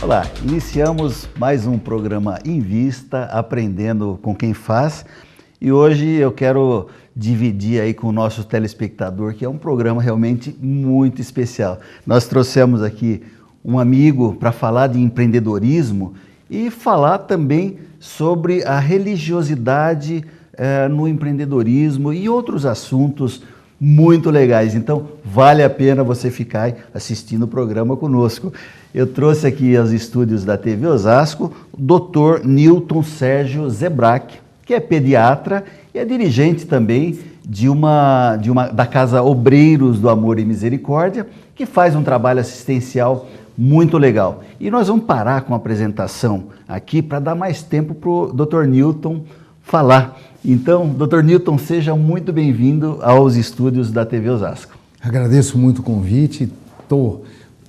Olá, iniciamos mais um programa Invista, aprendendo com quem faz, e hoje eu quero dividir aí com o nosso telespectador, que é um programa realmente muito especial. Nós trouxemos aqui um amigo para falar de empreendedorismo e falar também sobre a religiosidade no empreendedorismo e outros assuntos muito legais. Então, vale a pena você ficar assistindo o programa conosco. Eu trouxe aqui aos estúdios da TV Osasco o Dr. Newton Sérgio Zebrack, que é pediatra e é dirigente também da Casa Obreiros do Amor e Misericórdia, que faz um trabalho assistencial muito legal. E nós vamos parar com a apresentação aqui para dar mais tempo para o Dr. Newton falar. Então, Dr. Newton, seja muito bem-vindo aos estúdios da TV Osasco. Agradeço muito o convite, estou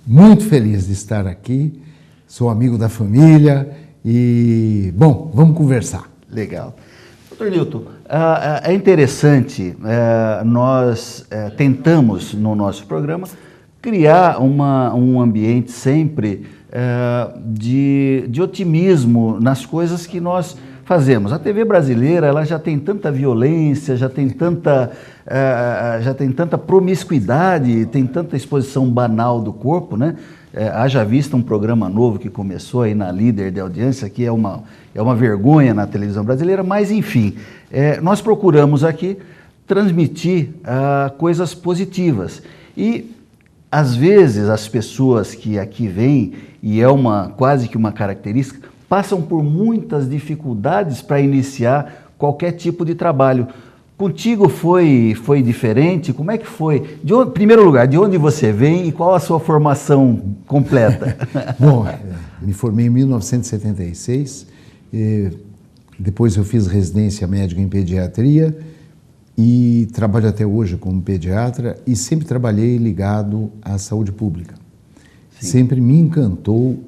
muito feliz de estar aqui, sou amigo da família e, bom, vamos conversar. Legal. Dr. Newton, é interessante, nós tentamos no nosso programa criar um ambiente sempre de otimismo nas coisas que nós fazemos. A TV brasileira, ela já tem tanta violência, já tem tanta promiscuidade, tem tanta exposição banal do corpo, né? Haja vista um programa novo que começou aí na Líder de Audiência, que é uma vergonha na televisão brasileira, mas enfim, nós procuramos aqui transmitir coisas positivas. E às vezes as pessoas que aqui vêm, e é quase que uma característica, passam por muitas dificuldades para iniciar qualquer tipo de trabalho. Contigo foi diferente? Como é que foi? Em primeiro lugar, de onde você vem e qual a sua formação completa? Bom, me formei em 1976, depois eu fiz residência médica em pediatria e trabalho até hoje como pediatra e sempre trabalhei ligado à saúde pública. Sim. Sempre me encantou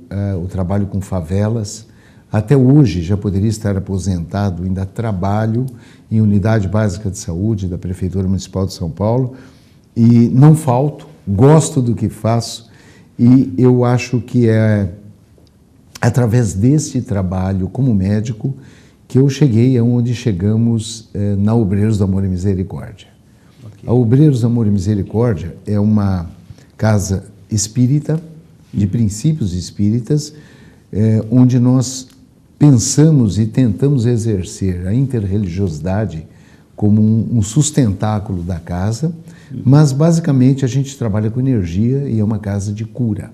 o trabalho com favelas. Até hoje já poderia estar aposentado, ainda trabalho em unidade básica de saúde da Prefeitura Municipal de São Paulo e não falto, gosto do que faço e eu acho que é através desse trabalho como médico que eu cheguei aonde chegamos na Obreiros do Amor e Misericórdia. Okay. A Obreiros do Amor e Misericórdia é uma casa espírita, de princípios espíritas, onde nós pensamos e tentamos exercer a interreligiosidade como um sustentáculo da casa, mas basicamente a gente trabalha com energia e é uma casa de cura.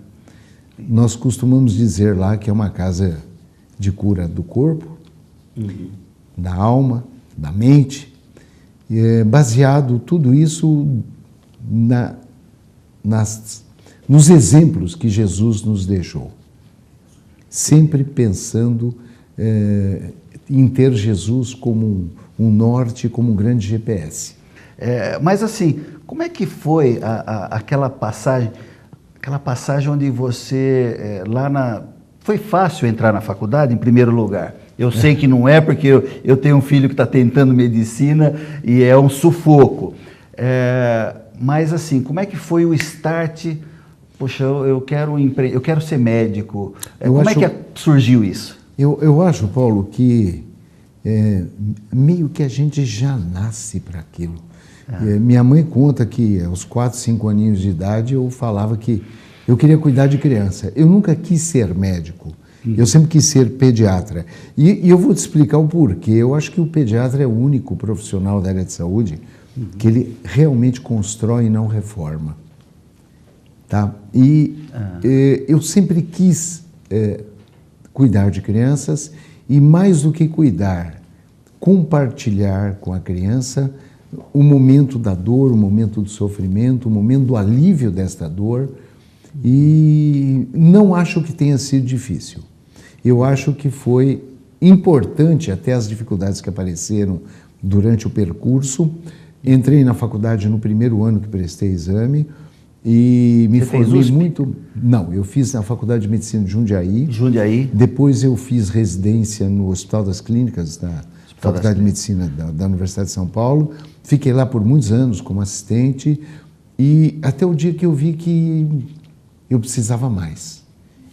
Nós costumamos dizer lá que é uma casa de cura do corpo, da alma, da mente, baseado tudo isso nos exemplos que Jesus nos deixou. Sempre pensando em ter Jesus como um norte, como um grande GPS. Mas assim, como é que foi aquela passagem onde você, foi fácil entrar na faculdade, em primeiro lugar? Eu sei que não é, porque eu tenho um filho que está tentando medicina e é um sufoco. Mas assim, como é que foi o start? Poxa, eu quero ser médico. Como é que surgiu isso? Eu acho, Paulo, que meio que a gente já nasce para aquilo. Minha mãe conta que aos 4, 5 aninhos de idade eu falava que eu queria cuidar de criança. Eu nunca quis ser médico, eu sempre quis ser pediatra. E eu vou te explicar o porquê. Eu acho que o pediatra é o único profissional da área de saúde que ele realmente constrói e não reforma. Tá? Eu sempre quis cuidar de crianças e, mais do que cuidar, compartilhar com a criança o momento da dor, o momento do sofrimento, o momento do alívio desta dor. E não acho que tenha sido difícil. Eu acho que foi importante, até as dificuldades que apareceram durante o percurso. Entrei na faculdade no primeiro ano que prestei exame E me Você fez formei USP? muito... Não, eu fiz na Faculdade de Medicina de Jundiaí. Jundiaí. Depois eu fiz residência no Hospital das Clínicas, da Faculdade de Medicina da Universidade de São Paulo. Fiquei lá por muitos anos como assistente e até o dia que eu vi que eu precisava mais.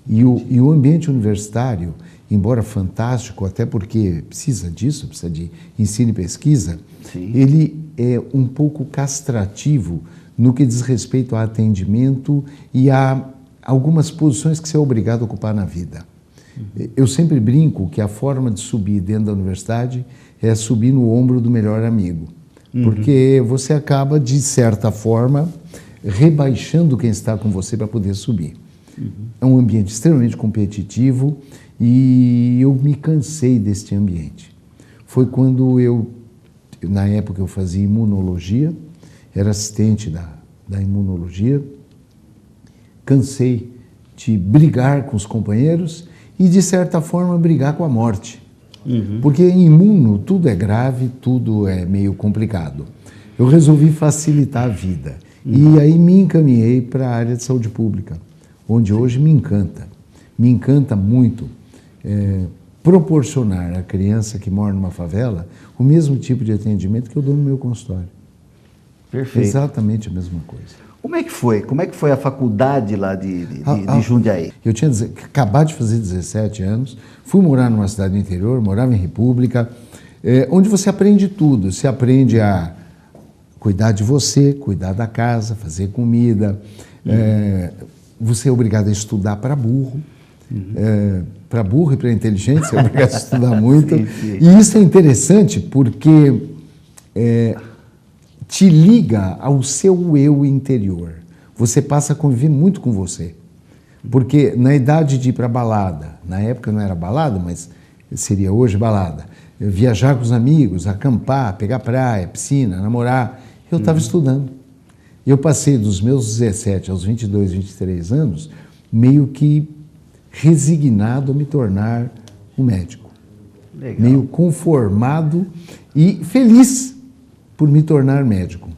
E o ambiente universitário, embora fantástico, até porque precisa disso, precisa de ensino e pesquisa, Sim. ele é um pouco castrativo no que diz respeito a atendimento e a algumas posições que você é obrigado a ocupar na vida. Eu sempre brinco que a forma de subir dentro da universidade é subir no ombro do melhor amigo, porque você acaba, de certa forma, rebaixando quem está com você para poder subir. É um ambiente extremamente competitivo e eu me cansei deste ambiente. Foi quando na época eu fazia imunologia, era assistente da imunologia, cansei de brigar com os companheiros e, de certa forma, brigar com a morte. Porque em imuno tudo é grave, tudo é meio complicado. Eu resolvi facilitar a vida e aí me encaminhei para a área de saúde pública, onde hoje me encanta muito proporcionar à criança que mora numa favela o mesmo tipo de atendimento que eu dou no meu consultório. Perfeito. Exatamente a mesma coisa. Como é que foi? Como é que foi a faculdade lá de Jundiaí? Eu tinha acabado de fazer 17 anos, fui morar numa cidade do interior, morava em República, onde você aprende tudo. Você aprende a cuidar de você, cuidar da casa, fazer comida. Você é obrigado a estudar para burro. Para burro e para inteligente, você é obrigado a estudar muito. Sim, sim. E isso é interessante porque te liga ao seu eu interior. Você passa a conviver muito com você. Porque na idade de ir para balada, na época não era balada, mas seria hoje balada, viajar com os amigos, acampar, pegar praia, piscina, namorar, eu estava estudando. Eu passei dos meus 17 aos 22, 23 anos, meio que resignado a me tornar um médico. Legal. Meio conformado e feliz por me tornar médico.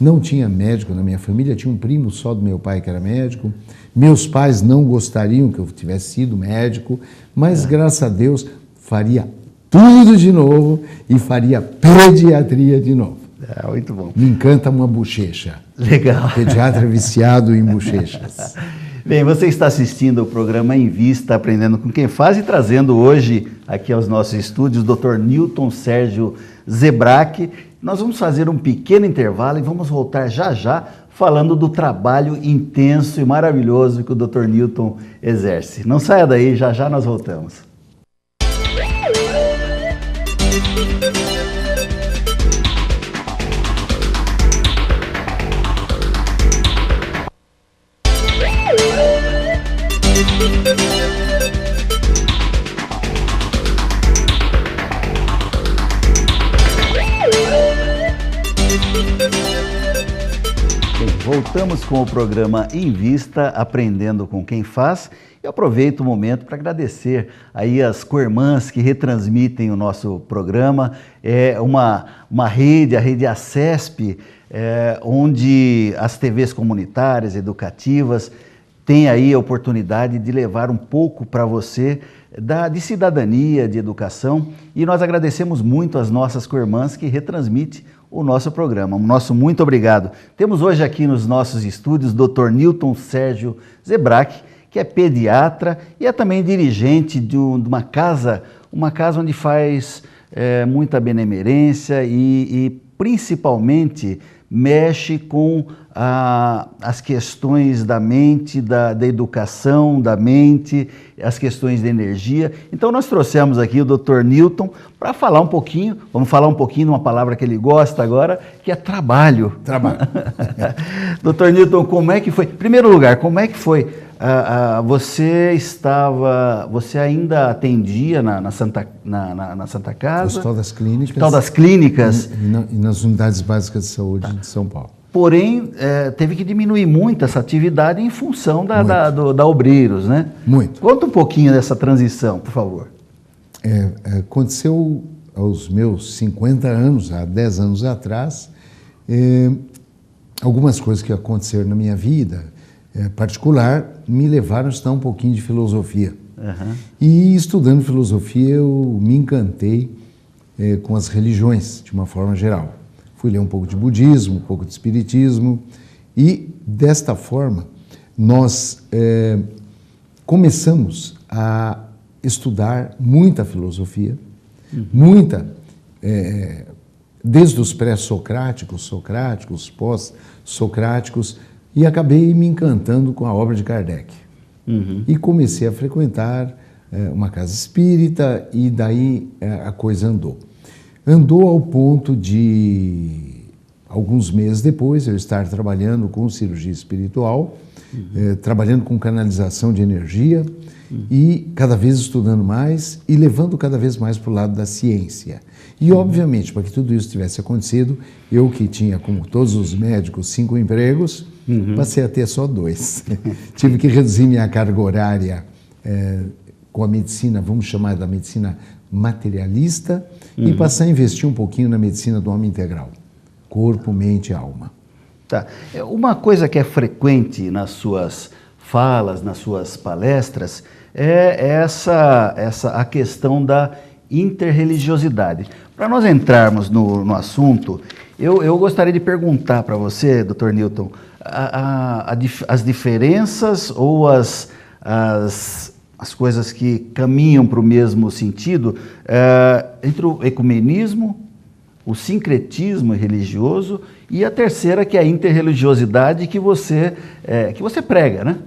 Não tinha médico na minha família, tinha um primo só do meu pai que era médico. Meus pais não gostariam que eu tivesse sido médico, mas graças a Deus faria tudo de novo e faria pediatria de novo. Muito bom. Me encanta uma bochecha. Legal. Pediatra viciado em bochechas. Bem, você está assistindo ao programa Em Vista, Aprendendo com Quem Faz, e trazendo hoje aqui aos nossos estúdios o Dr. Newton Sérgio Zebrack. Nós vamos fazer um pequeno intervalo e vamos voltar já já falando do trabalho intenso e maravilhoso que o Dr. Newton exerce. Não saia daí, já já nós voltamos. Voltamos com o programa Em Vista, Aprendendo com Quem Faz. Eu aproveito o momento para agradecer aí as co-irmãs que retransmitem o nosso programa. É uma rede, a rede ACESP, onde as TVs comunitárias, educativas, têm aí a oportunidade de levar um pouco para você de cidadania, de educação. E nós agradecemos muito as nossas co-irmãs que retransmitem o nosso programa. Nosso muito obrigado. Temos hoje aqui nos nossos estúdios o Dr. Newton Sérgio Zebrack, que é pediatra e é também dirigente de uma casa onde faz muita benemerência e principalmente mexe com as questões da mente, da educação da mente, as questões de energia. Então nós trouxemos aqui o Dr. Newton para falar um pouquinho, vamos falar um pouquinho de uma palavra que ele gosta agora, que é trabalho. Trabalho. Dr. Newton, como é que foi? Em primeiro lugar, como é que foi? Você ainda atendia na Santa Casa? Hospital das Clínicas. Hospital das Clínicas. E nas unidades básicas de saúde de São Paulo. Porém, teve que diminuir muito essa atividade em função da Obreiros, né? Muito. Conta um pouquinho dessa transição, por favor. Aconteceu aos meus 50 anos, há 10 anos atrás, algumas coisas que aconteceram na minha vida particular me levaram a estudar um pouquinho de filosofia. Uhum. E estudando filosofia eu me encantei com as religiões, de uma forma geral. Fui ler um pouco de budismo, um pouco de espiritismo, e desta forma nós começamos a estudar muita filosofia, muita, desde os pré-socráticos, socráticos, pós-socráticos, e acabei me encantando com a obra de Kardec. E comecei a frequentar uma casa espírita, e daí a coisa andou. Andou ao ponto de, alguns meses depois, eu estar trabalhando com cirurgia espiritual, trabalhando com canalização de energia, e cada vez estudando mais e levando cada vez mais para o lado da ciência. E, obviamente, para que tudo isso tivesse acontecido, eu que tinha, como todos os médicos, 5 empregos, passei a ter só 2. Tive que reduzir minha carga horária com a medicina, vamos chamar da medicina materialista, e passar a investir um pouquinho na medicina do homem integral. Corpo, mente e alma. Tá. Uma coisa que é frequente nas suas falas, nas suas palestras, é a questão da interreligiosidade. Para nós entrarmos no assunto, eu gostaria de perguntar para você, Dr. Newton, as diferenças ou as coisas que caminham para o mesmo sentido entre o ecumenismo, o sincretismo religioso, e a terceira, que é a interreligiosidade que você prega, né?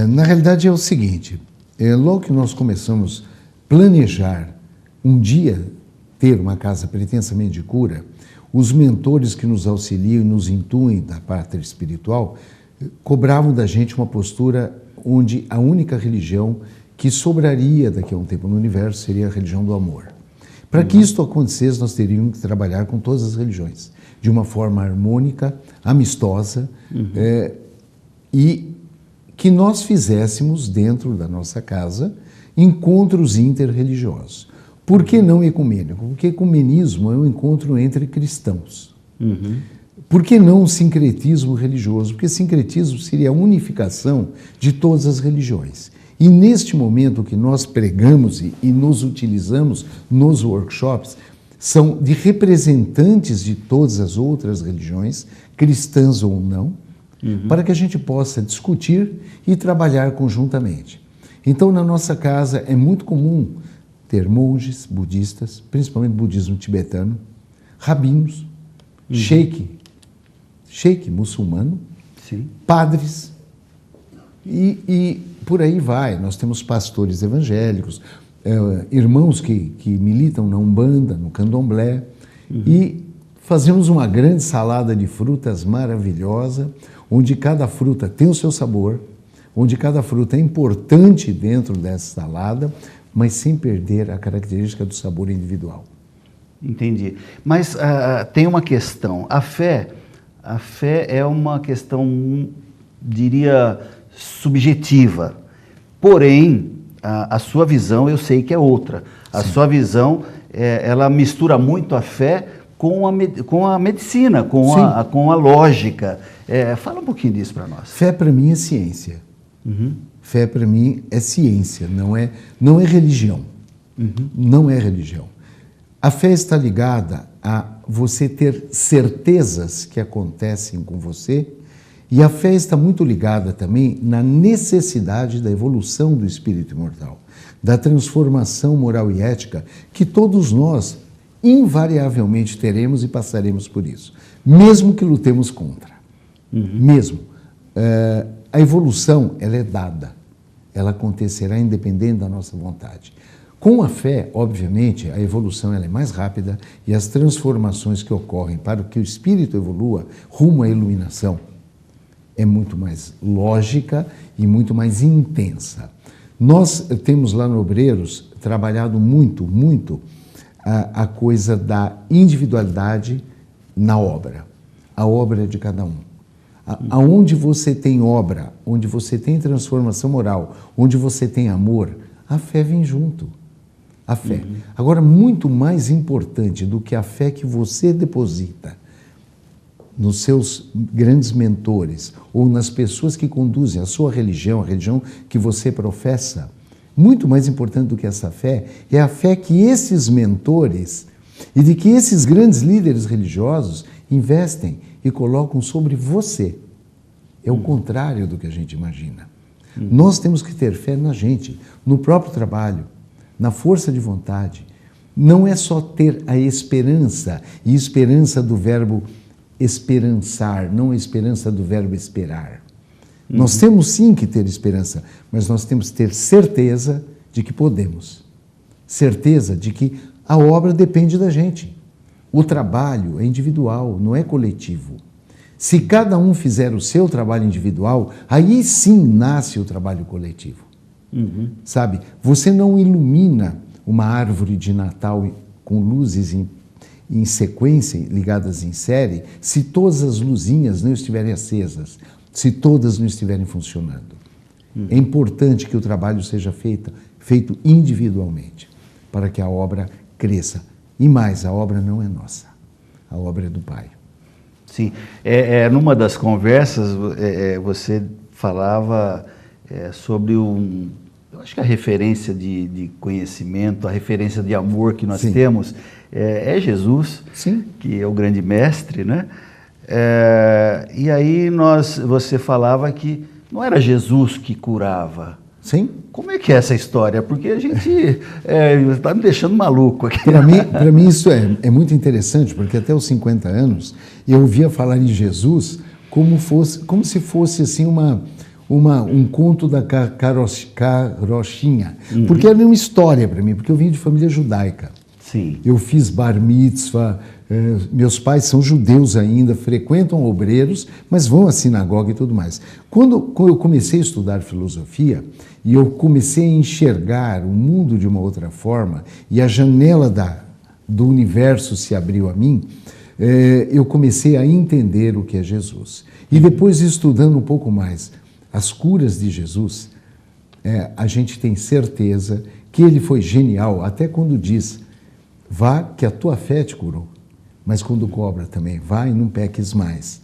Na realidade é o seguinte, logo que nós começamos a planejar um dia ter uma casa pretensamente de cura, os mentores que nos auxiliam e nos intuem da parte espiritual cobravam da gente uma postura onde a única religião que sobraria daqui a um tempo no universo seria a religião do amor. Para que isso acontecesse, nós teríamos que trabalhar com todas as religiões, de uma forma harmônica, amistosa, e que nós fizéssemos dentro da nossa casa encontros interreligiosos. Por que não ecumênico? Porque ecumenismo é um encontro entre cristãos. Por que não sincretismo religioso? Porque sincretismo seria a unificação de todas as religiões. E neste momento que nós pregamos e nos utilizamos nos workshops, são de representantes de todas as outras religiões, cristãs ou não, para que a gente possa discutir e trabalhar conjuntamente. Então, na nossa casa é muito comum ter monges budistas, principalmente budismo tibetano, rabinos, sheik muçulmano, sim, padres, e por aí vai. Nós temos pastores evangélicos, irmãos que militam na Umbanda, no Candomblé, e fazemos uma grande salada de frutas maravilhosa, onde cada fruta tem o seu sabor, onde cada fruta é importante dentro dessa salada, mas sem perder a característica do sabor individual. Entendi. Mas tem uma questão. A fé é uma questão, diria, subjetiva. Porém, a sua visão eu sei que é outra. A sua visão, ela mistura muito a fé com a medicina, com a lógica. Fala um pouquinho disso para nós. Fé para mim é ciência. Fé para mim é ciência, não é religião. Não é religião. A fé está ligada a você ter certezas que acontecem com você, e a fé está muito ligada também na necessidade da evolução do espírito imortal, da transformação moral e ética que todos nós invariavelmente teremos e passaremos por isso, mesmo que lutemos contra. Mesmo. A evolução, ela é dada, ela acontecerá independente da nossa vontade. Com a fé, obviamente, a evolução ela é mais rápida e as transformações que ocorrem para que o espírito evolua rumo à iluminação é muito mais lógica e muito mais intensa. Nós temos lá no Obreiros trabalhado muito a coisa da individualidade na obra. A obra é de cada um. Aonde você tem obra, onde você tem transformação moral, onde você tem amor, a fé vem junto. A fé. Agora, muito mais importante do que a fé que você deposita nos seus grandes mentores ou nas pessoas que conduzem a sua religião, a religião que você professa, muito mais importante do que essa fé, é a fé que esses mentores e de que esses grandes líderes religiosos investem e colocam sobre você. É o contrário do que a gente imagina. Nós temos que ter fé na gente, no próprio trabalho, na força de vontade. Não é só ter a esperança, e esperança do verbo esperançar, não a esperança do verbo esperar. Nós temos sim que ter esperança, mas nós temos que ter certeza de que podemos. Certeza de que a obra depende da gente. O trabalho é individual, não é coletivo. Se cada um fizer o seu trabalho individual, aí sim nasce o trabalho coletivo. Sabe? Você não ilumina uma árvore de Natal com luzes em sequência, ligadas em série, se todas as luzinhas não estiverem acesas, se todas não estiverem funcionando. É importante que o trabalho seja feito individualmente, para que a obra cresça. E mais, a obra não é nossa, a obra é do Pai. Sim, numa das conversas você falava sobre eu acho que a referência de conhecimento, a referência de amor que nós temos é Jesus, Sim. Que é o grande mestre, né? E aí você falava que não era Jesus que curava. Sim. Como é que é essa história? Porque a gente está me deixando maluco aqui. Para mim isso é muito interessante, porque até os 50 anos eu ouvia falar em Jesus como se fosse assim um conto da carochinha. Porque era uma história para mim, porque eu vim de família judaica. Sim. Eu fiz bar mitzvah, meus pais são judeus ainda, frequentam obreiros, mas vão à sinagoga e tudo mais. Quando eu comecei a estudar filosofia, e eu comecei a enxergar o mundo de uma outra forma, e a janela do universo se abriu a mim, eu comecei a entender o que é Jesus. E depois, estudando um pouco mais as curas de Jesus, a gente tem certeza que ele foi genial, até quando diz, vá que a tua fé te curou. Mas quando cobra também, vai e não peques mais.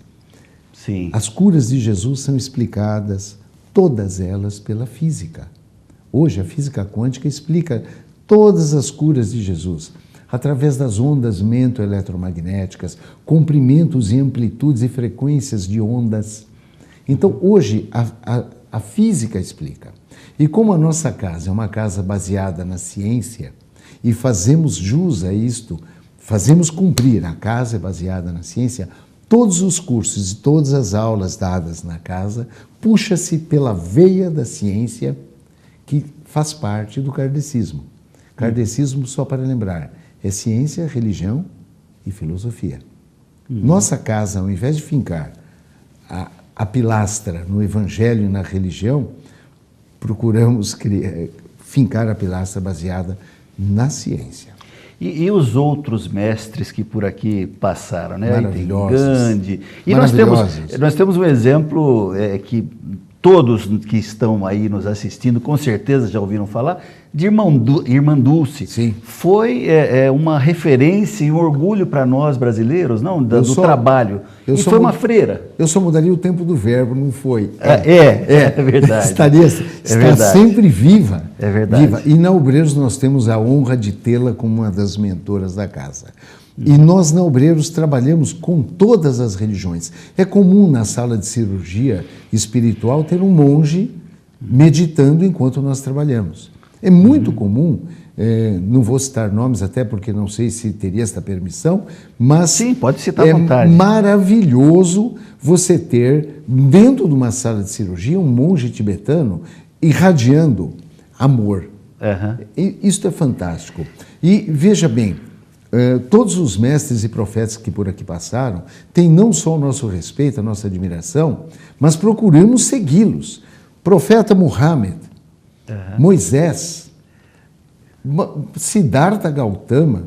Sim. As curas de Jesus são explicadas, todas elas, pela física. Hoje, a física quântica explica todas as curas de Jesus, através das ondas mento-eletromagnéticas, comprimentos e amplitudes e frequências de ondas. Então, hoje, a física explica. E como a nossa casa é uma casa baseada na ciência, e fazemos jus a isto, fazemos cumprir, a casa é baseada na ciência, todos os cursos e todas as aulas dadas na casa puxa-se pela veia da ciência que faz parte do kardecismo. Kardecismo, só para lembrar, é ciência, religião e filosofia. Nossa casa, ao invés de fincar a pilastra no evangelho e na religião, procuramos fincar a pilastra baseada na ciência. E os outros mestres que por aqui passaram, né? Maravilhosos. Gandhi. E nós temos um exemplo que todos que estão aí nos assistindo, com certeza já ouviram falar, de Irmã Dulce. Sim. Foi uma referência e um orgulho para nós brasileiros, não? Do trabalho. E foi uma freira. Eu só mudaria o tempo do verbo, não foi? É verdade. Está sempre viva. É verdade. Viva. E na Obreiros nós temos a honra de tê-la como uma das mentoras da casa. E nós na Obreiros trabalhamos com todas as religiões. É comum na sala de cirurgia espiritual ter um monge meditando enquanto nós trabalhamos. É muito comum, não vou citar nomes até porque não sei se teria esta permissão, mas sim, pode citar à vontade. É maravilhoso você ter dentro de uma sala de cirurgia um monge tibetano irradiando amor. E isso é fantástico. E veja bem, todos os mestres e profetas que por aqui passaram têm não só o nosso respeito, a nossa admiração, mas procuramos segui-los. Profeta Muhammad, Moisés, Siddhartha Gautama,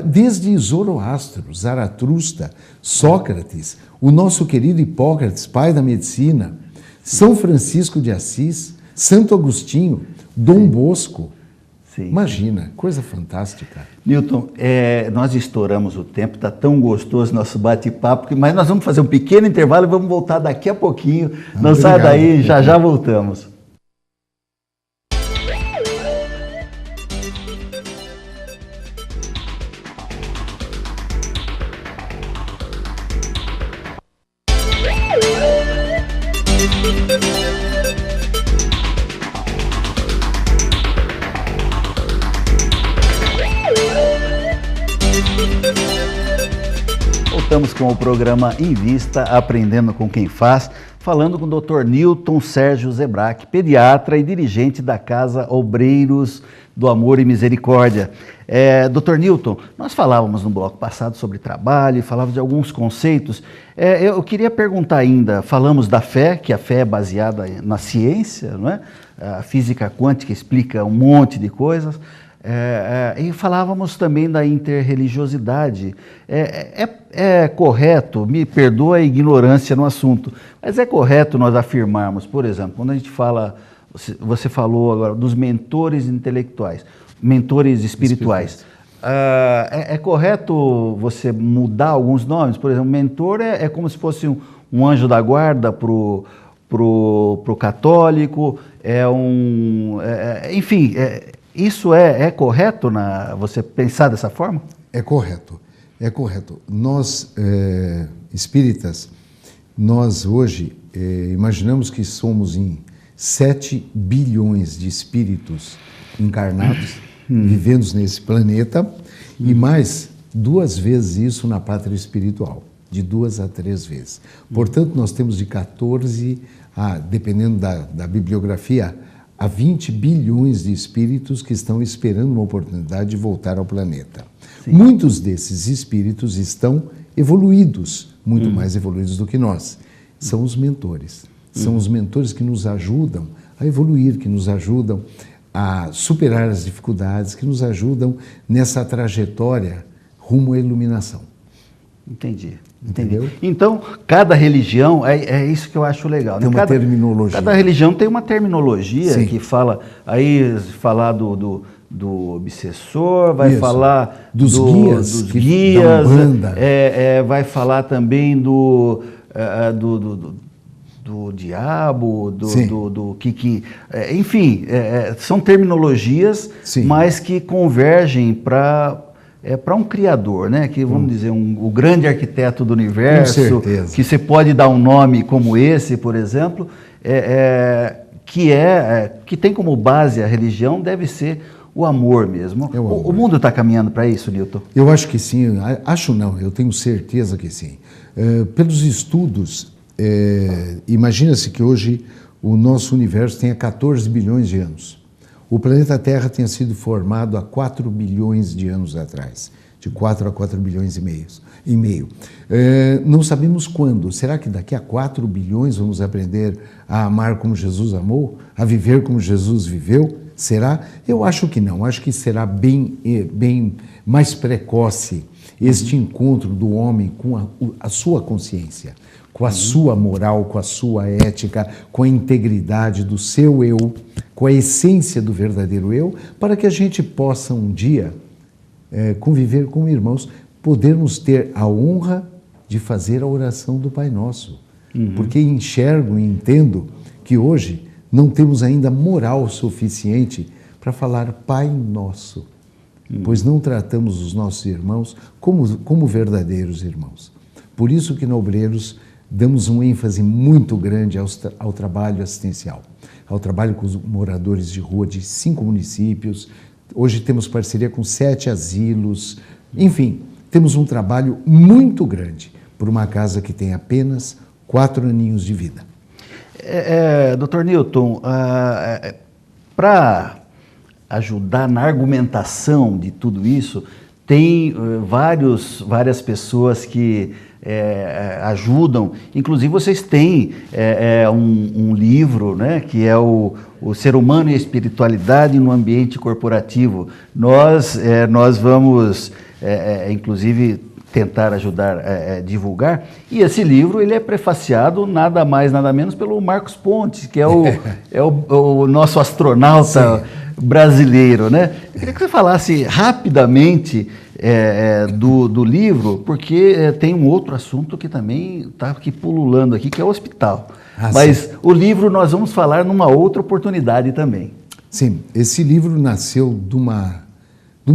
desde Zoroastro, Zaratustra, Sócrates, o nosso querido Hipócrates, pai da medicina, São Francisco de Assis, Santo Agostinho, Dom Bosco, Sim. Imagina, coisa fantástica. Newton, nós estouramos o tempo, está tão gostoso nosso bate-papo, mas nós vamos fazer um pequeno intervalo e vamos voltar daqui a pouquinho. Não sai daí, já voltamos. Voltamos com o programa Em Vista, Aprendendo com Quem Faz, falando com o Dr. Newton Sérgio Zebrack, pediatra e dirigente da Casa Obreiros do Amor e Misericórdia. Dr. Newton, nós falávamos no bloco passado sobre trabalho, falávamos de alguns conceitos. Eu queria perguntar ainda, falamos da fé, que a fé é baseada na ciência, não é? A física quântica explica um monte de coisas. E falávamos também da interreligiosidade. É correto, me perdoa a ignorância no assunto, mas é correto nós afirmarmos, por exemplo, quando a gente fala, você falou agora dos mentores intelectuais, mentores espirituais. É correto você mudar alguns nomes? Por exemplo, mentor é como se fosse um anjo da guarda pro católico, enfim... Isso é correto você pensar dessa forma? É correto, é correto. Nós, espíritas, nós hoje imaginamos que somos em 7 bilhões de espíritos encarnados, vivendo nesse planeta, e mais 2 vezes isso na pátria espiritual, de 2 a 3 vezes. Portanto, nós temos de 14 a, dependendo da bibliografia, há 20 bilhões de espíritos que estão esperando uma oportunidade de voltar ao planeta. Sim. Muitos desses espíritos estão evoluídos, muito mais evoluídos do que nós. São os mentores. São os mentores que nos ajudam a evoluir, que nos ajudam a superar as dificuldades, que nos ajudam nessa trajetória rumo à iluminação. Entendi. Entendeu? Então, cada religião, é isso que eu acho legal. Tem uma terminologia. Cada religião tem uma terminologia. Sim. Que fala, aí falar do obsessor, vai isso. Falar dos guias, vai falar também do diabo, enfim, são terminologias, sim, mas que convergem para um criador, né? Que vamos dizer, o grande arquiteto do universo, que você pode dar um nome como esse, por exemplo, que tem como base a religião, deve ser o amor mesmo. O mundo está caminhando para isso, Newton? Eu acho que sim, acho não, eu tenho certeza que sim. Pelos estudos, imagina-se que hoje o nosso universo tenha 14 bilhões de anos. O planeta Terra tenha sido formado há 4 bilhões de anos atrás, de 4 a 4 bilhões e meio. Não sabemos quando. Será que daqui a 4 bilhões vamos aprender a amar como Jesus amou? A viver como Jesus viveu? Será? Eu acho que não. Acho que será bem mais precoce este encontro do homem com a sua consciência, com a sua moral, com a sua ética, com a integridade do seu eu, com a essência do verdadeiro eu, para que a gente possa um dia conviver como irmãos, podermos ter a honra de fazer a oração do Pai Nosso. Porque enxergo e entendo que hoje não temos ainda moral suficiente para falar Pai Nosso, pois não tratamos os nossos irmãos como verdadeiros irmãos. Por isso que na Obreiros damos um ênfase muito grande ao trabalho assistencial, ao trabalho com os moradores de rua de 5 municípios. Hoje temos parceria com 7 asilos. Enfim, temos um trabalho muito grande por uma casa que tem apenas 4 aninhos de vida. Dr. Newton, para ajudar na argumentação de tudo isso, tem várias pessoas que ajudam. Inclusive, vocês têm um livro, né, que é o Ser Humano e a Espiritualidade no Ambiente Corporativo. Nós vamos, inclusive, tentar ajudar a divulgar. E esse livro ele é prefaciado nada mais, nada menos pelo Marcos Pontes, que é o nosso astronauta brasileiro, né? Eu queria que você falasse rapidamente do livro, porque tem um outro assunto que também está aqui pululando aqui, que é o hospital. Mas sim, o livro nós vamos falar numa outra oportunidade também. Sim, esse livro nasceu de uma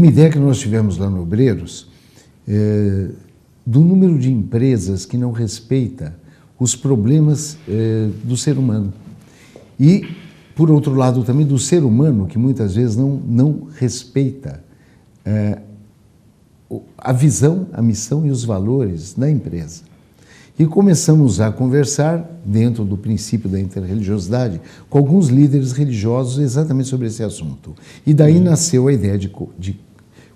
ideia que nós tivemos lá no Obreiros, do número de empresas que não respeita os problemas do ser humano. E, por outro lado, também do ser humano, que muitas vezes não respeita a visão, a missão e os valores da empresa. E começamos a conversar, dentro do princípio da interreligiosidade, com alguns líderes religiosos exatamente sobre esse assunto. E daí nasceu a ideia de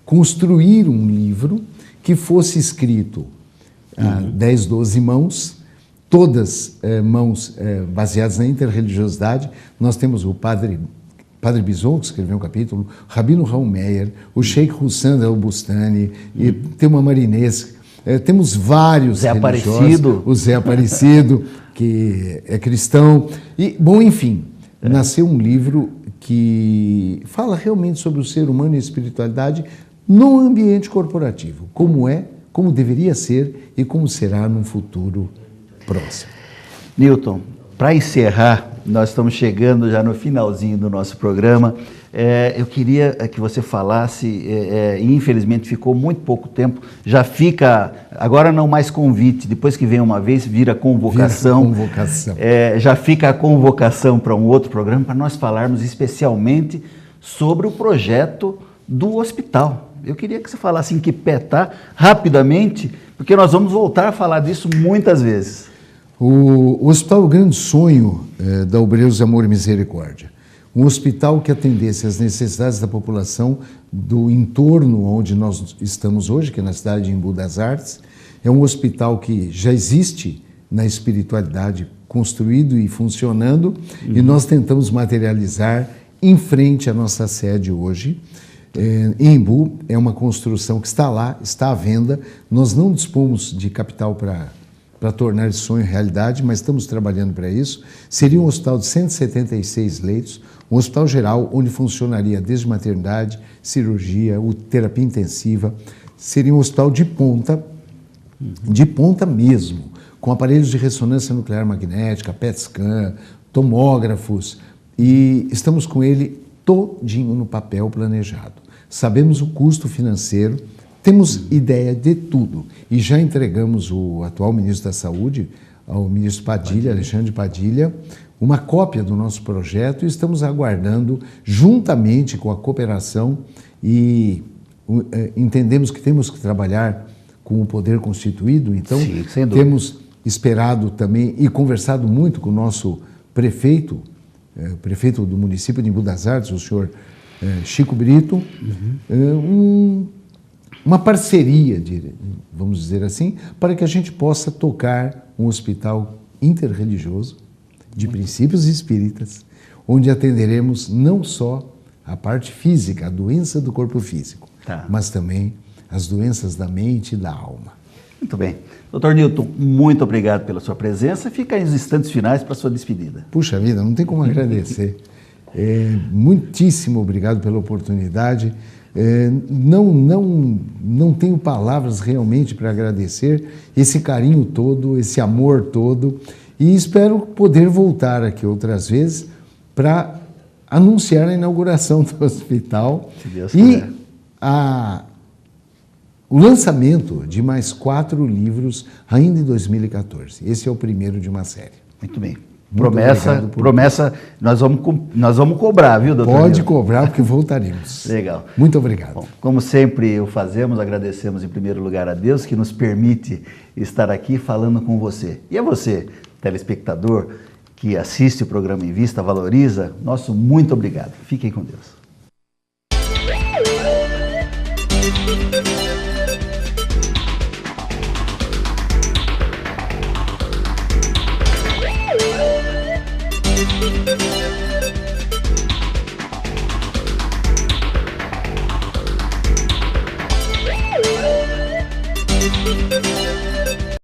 construir um livro que fosse escrito a 10, 12 mãos, todas mãos baseadas na interreligiosidade. Nós temos o Padre Bison, que escreveu um capítulo, o Rabino Raul Meyer, o Sheikh Hussam al-Bustani, e tem uma marinês. Temos vários Zé religiosos, Aparecido. O Zé Aparecido, que é cristão. E, bom, enfim, nasceu um livro que fala realmente sobre o ser humano e a espiritualidade no ambiente corporativo, como deveria ser e como será num futuro próximo. Newton, para encerrar, nós estamos chegando já no finalzinho do nosso programa. Eu queria que você falasse, infelizmente ficou muito pouco tempo, já fica, agora não mais convite, depois que vem uma vez, vira convocação. Já fica a convocação para um outro programa, para nós falarmos especialmente sobre o projeto do hospital. Eu queria que você falasse em que pé está, rapidamente, porque nós vamos voltar a falar disso muitas vezes. O hospital é o grande sonho da Obreiros de Amor e Misericórdia. Um hospital que atendesse às necessidades da população do entorno onde nós estamos hoje, que é na cidade de Embu das Artes. É um hospital que já existe na espiritualidade, construído e funcionando, e nós tentamos materializar em frente à nossa sede hoje. Em Embu, é uma construção que está lá, está à venda. Nós não dispomos de capital para tornar esse sonho realidade, mas estamos trabalhando para isso. Seria um hospital de 176 leitos, um hospital geral onde funcionaria desde maternidade, cirurgia, terapia intensiva. Seria um hospital de ponta mesmo, com aparelhos de ressonância nuclear magnética, PET scan, tomógrafos, e estamos com ele todinho no papel planejado. Sabemos o custo financeiro, temos ideia de tudo e já entregamos o atual ministro da Saúde, ao ministro Padilha, Alexandre Padilha, uma cópia do nosso projeto e estamos aguardando, juntamente com a cooperação, e entendemos que temos que trabalhar com o poder constituído, então sim, temos esperado também e conversado muito com o nosso prefeito, o prefeito do município de Embu das Artes, o senhor Chico Brito, uma parceria, vamos dizer assim, para que a gente possa tocar um hospital interreligioso de princípios espíritas, onde atenderemos não só a parte física, a doença do corpo físico, mas também as doenças da mente e da alma. Muito bem. Dr. Newton, muito obrigado pela sua presença. Fica aí nos instantes finais para a sua despedida. Puxa vida, não tem como agradecer. Muitíssimo obrigado pela oportunidade. Não tenho palavras realmente para agradecer esse carinho todo, esse amor todo, e espero poder voltar aqui outras vezes para anunciar a inauguração do hospital e o lançamento de mais 4 livros ainda em 2014. Esse é o primeiro de uma série. Muito bem. Promessa, nós vamos cobrar, viu, doutor? Pode cobrar, porque voltaremos. Legal. Muito obrigado. Bom, como sempre o fazemos, agradecemos em primeiro lugar a Deus que nos permite estar aqui falando com você. E a você, telespectador, que assiste o programa Em Vista, valoriza, nosso muito obrigado. Fiquem com Deus.